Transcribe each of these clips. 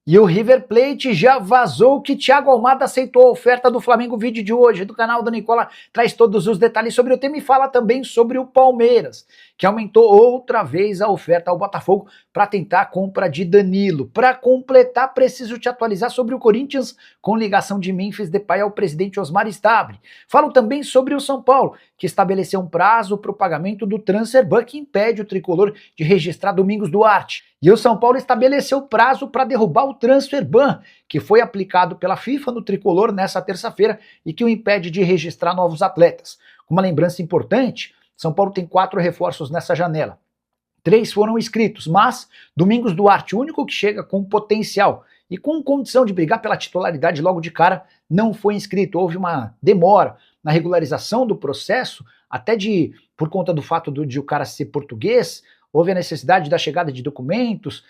E o River Plate já vazou que Thiago Almada aceitou a oferta do Flamengo. O vídeo de hoje do canal do Nicola traz todos os detalhes sobre o tema e fala também sobre o Palmeiras, que aumentou outra vez a oferta ao Botafogo para tentar a compra de Danilo. Para completar, preciso te atualizar sobre o Corinthians com ligação de Memphis Depay ao presidente Osmar Stabile. Falo também sobre o São Paulo, que estabeleceu um prazo para o pagamento do transfer ban que impede o tricolor de registrar Domingos Duarte. E o São Paulo estabeleceu prazo para derrubar o transfer ban, que foi aplicado pela FIFA no tricolor nessa terça-feira e que o impede de registrar novos atletas. Uma lembrança importante, São Paulo tem 4 reforços nessa janela. 3 foram inscritos, mas Domingos Duarte, o único que chega com potencial e com condição de brigar pela titularidade logo de cara, não foi inscrito. Houve uma demora na regularização do processo, até por conta do fato de o cara ser português. Houve a necessidade da chegada de documentos,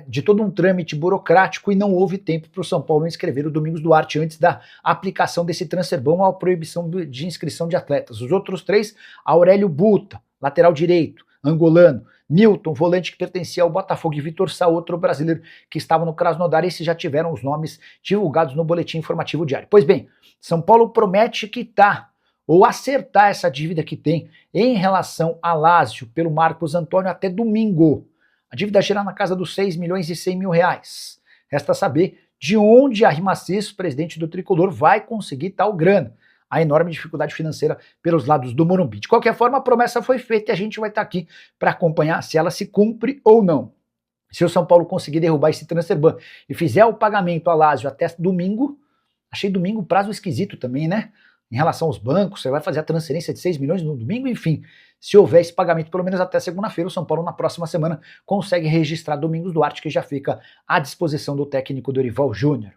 de todo um trâmite burocrático e não houve tempo para o São Paulo inscrever o Domingos Duarte antes da aplicação desse transfer ban ou a proibição de inscrição de atletas. Os outros 3, Aurélio Buta, lateral direito, angolano, Milton, volante que pertencia ao Botafogo, e Vitor Sá, outro brasileiro que estava no Krasnodar. Esses já tiveram os nomes divulgados no boletim informativo diário. Pois bem, São Paulo promete quitar ou acertar essa dívida que tem em relação a Lazio pelo Marcos Antônio até domingo. A dívida gira na casa dos 6 milhões e 100 mil reais. Resta saber de onde a Rimacis, presidente do Tricolor, vai conseguir tal grana. A enorme dificuldade financeira pelos lados do Morumbi. De qualquer forma, a promessa foi feita e a gente vai estar aqui para acompanhar se ela se cumpre ou não. Se o São Paulo conseguir derrubar esse transfer ban e fizer o pagamento a Lazio até domingo, achei domingo prazo esquisito também, né? Em relação aos bancos, você vai fazer a transferência de 6 milhões no domingo, enfim. Se houver esse pagamento pelo menos até segunda-feira, o São Paulo na próxima semana consegue registrar Domingos Duarte, que já fica à disposição do técnico Dorival Júnior.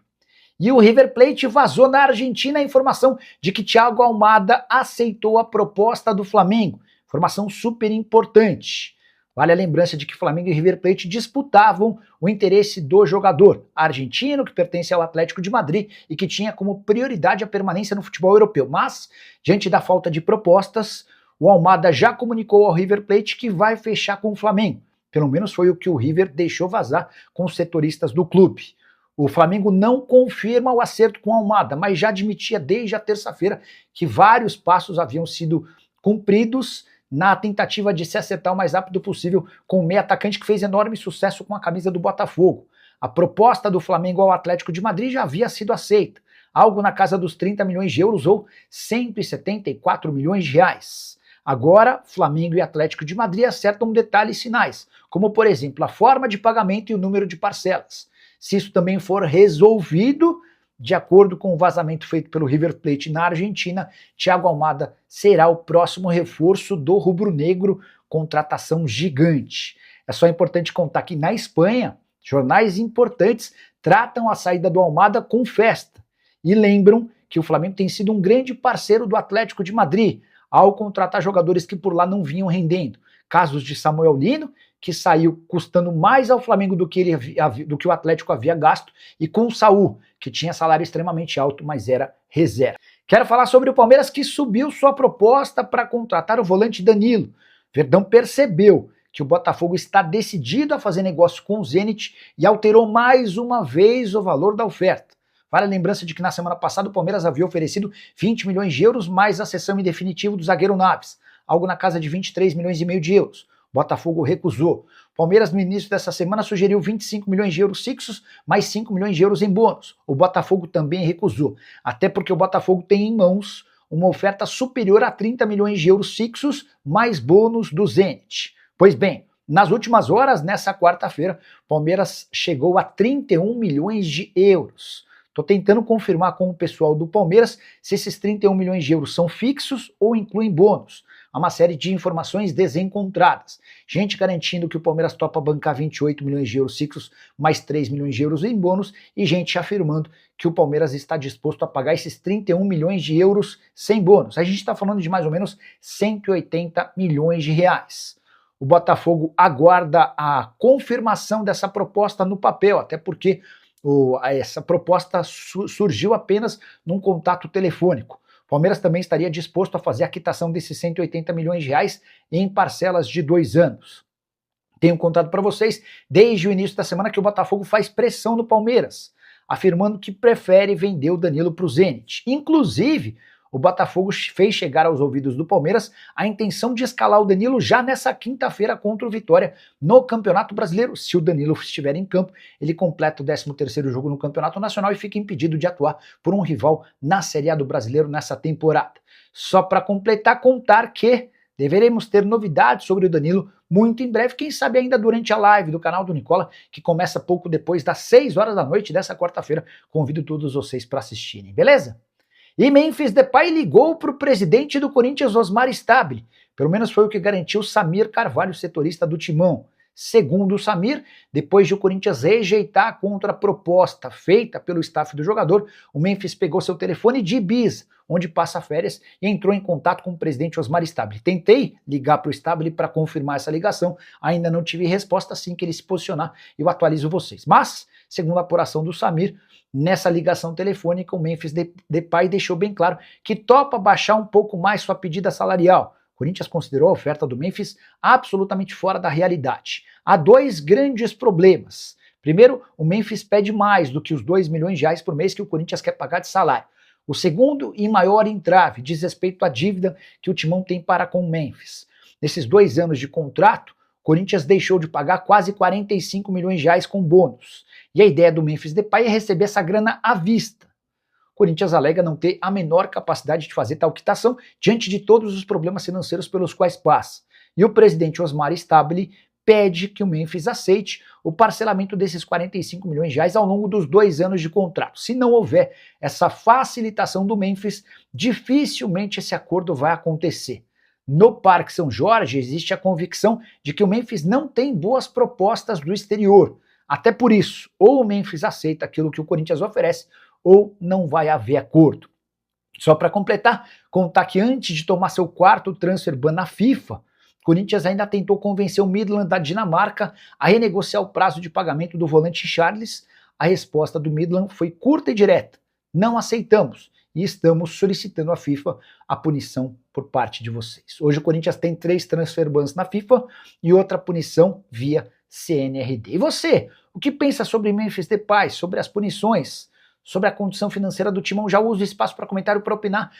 E o River Plate vazou na Argentina a informação de que Thiago Almada aceitou a proposta do Flamengo. Informação super importante. Vale a lembrança de que Flamengo e River Plate disputavam o interesse do jogador argentino, que pertence ao Atlético de Madrid e que tinha como prioridade a permanência no futebol europeu. Mas, diante da falta de propostas, o Almada já comunicou ao River Plate que vai fechar com o Flamengo. Pelo menos foi o que o River deixou vazar com os setoristas do clube. O Flamengo não confirma o acerto com o Almada, mas já admitia desde a terça-feira que vários passos haviam sido cumpridos na tentativa de se acertar o mais rápido possível com o meio atacante que fez enorme sucesso com a camisa do Botafogo. A proposta do Flamengo ao Atlético de Madrid já havia sido aceita, algo na casa dos 30 milhões de euros ou 174 milhões de reais. Agora, Flamengo e Atlético de Madrid acertam detalhes finais, como por exemplo a forma de pagamento e o número de parcelas. Se isso também for resolvido, de acordo com o vazamento feito pelo River Plate na Argentina, Thiago Almada será o próximo reforço do rubro-negro, contratação gigante. É só importante contar que na Espanha, jornais importantes tratam a saída do Almada com festa e lembram que o Flamengo tem sido um grande parceiro do Atlético de Madrid ao contratar jogadores que por lá não vinham rendendo. Casos de Samuel Lino, que saiu custando mais ao Flamengo do que o Atlético havia gasto, e com o Saúl, que tinha salário extremamente alto, mas era reserva. Quero falar sobre o Palmeiras, que subiu sua proposta para contratar o volante Danilo. Verdão percebeu que o Botafogo está decidido a fazer negócio com o Zenit e alterou mais uma vez o valor da oferta. Vale a lembrança de que na semana passada o Palmeiras havia oferecido 20 milhões de euros mais a cessão em definitivo do zagueiro Naves, algo na casa de 23 milhões e meio de euros. Botafogo recusou. Palmeiras, no início dessa semana, sugeriu 25 milhões de euros fixos, mais 5 milhões de euros em bônus. O Botafogo também recusou, até porque o Botafogo tem em mãos uma oferta superior a 30 milhões de euros fixos, mais bônus do Zenit. Pois bem, nas últimas horas, nessa quarta-feira, Palmeiras chegou a 31 milhões de euros. Estou tentando confirmar com o pessoal do Palmeiras se esses 31 milhões de euros são fixos ou incluem bônus. Há uma série de informações desencontradas. Gente garantindo que o Palmeiras topa bancar 28 milhões de euros fixos, mais 3 milhões de euros em bônus, e gente afirmando que o Palmeiras está disposto a pagar esses 31 milhões de euros sem bônus. A gente está falando de mais ou menos 180 milhões de reais. O Botafogo aguarda a confirmação dessa proposta no papel, até porque essa proposta surgiu apenas num contato telefônico. O Palmeiras também estaria disposto a fazer a quitação desses 180 milhões de reais em parcelas de 2 anos. Tenho contado para vocês desde o início da semana que o Botafogo faz pressão no Palmeiras, afirmando que prefere vender o Danilo para o Zenit. Inclusive, o Botafogo fez chegar aos ouvidos do Palmeiras a intenção de escalar o Danilo já nessa quinta-feira contra o Vitória no Campeonato Brasileiro. Se o Danilo estiver em campo, ele completa o 13º jogo no Campeonato Nacional e fica impedido de atuar por um rival na Série A do Brasileiro nessa temporada. Só para completar, contar que deveremos ter novidades sobre o Danilo muito em breve, quem sabe ainda durante a live do canal do Nicola, que começa pouco depois das 6 horas da noite dessa quarta-feira. Convido todos vocês para assistirem, beleza? E Memphis Depay ligou para o presidente do Corinthians, Osmar Stabile. Pelo menos foi o que garantiu Samir Carvalho, setorista do Timão. Segundo o Samir, depois de o Corinthians rejeitar a contraproposta feita pelo staff do jogador, o Memphis pegou seu telefone de Ibiza, onde passa férias, e entrou em contato com o presidente Osmar Stabile. Tentei ligar para o Stabile para confirmar essa ligação, ainda não tive resposta. Assim que ele se posicionar, eu atualizo vocês. Mas, segundo a apuração do Samir, nessa ligação telefônica, o Memphis Depay deixou bem claro que topa baixar um pouco mais sua pedida salarial. O Corinthians considerou a oferta do Memphis absolutamente fora da realidade. Há dois grandes problemas. Primeiro, o Memphis pede mais do que os 2 milhões de reais por mês que o Corinthians quer pagar de salário. O segundo e maior entrave diz respeito à dívida que o Timão tem para com o Memphis. Nesses 2 anos de contrato, o Corinthians deixou de pagar quase 45 milhões de reais com bônus. E a ideia do Memphis Depay é receber essa grana à vista. O Corinthians alega não ter a menor capacidade de fazer tal quitação diante de todos os problemas financeiros pelos quais passa. E o presidente Osmar Stabile pede que o Memphis aceite o parcelamento desses 45 milhões de reais ao longo dos 2 anos de contrato. Se não houver essa facilitação do Memphis, dificilmente esse acordo vai acontecer. No Parque São Jorge existe a convicção de que o Memphis não tem boas propostas do exterior. Até por isso, ou o Memphis aceita aquilo que o Corinthians oferece, ou não vai haver acordo. Só para completar, contar que antes de tomar seu quarto transfer ban na FIFA, o Corinthians ainda tentou convencer o Midland da Dinamarca a renegociar o prazo de pagamento do volante Charles. A resposta do Midland foi curta e direta: não aceitamos e estamos solicitando à FIFA a punição por parte de vocês. Hoje o Corinthians tem 3 transfer bans na FIFA e outra punição via CNRD. E você, o que pensa sobre Memphis Depay, sobre as punições, sobre a condição financeira do Timão? Já usa o espaço para comentário para opinar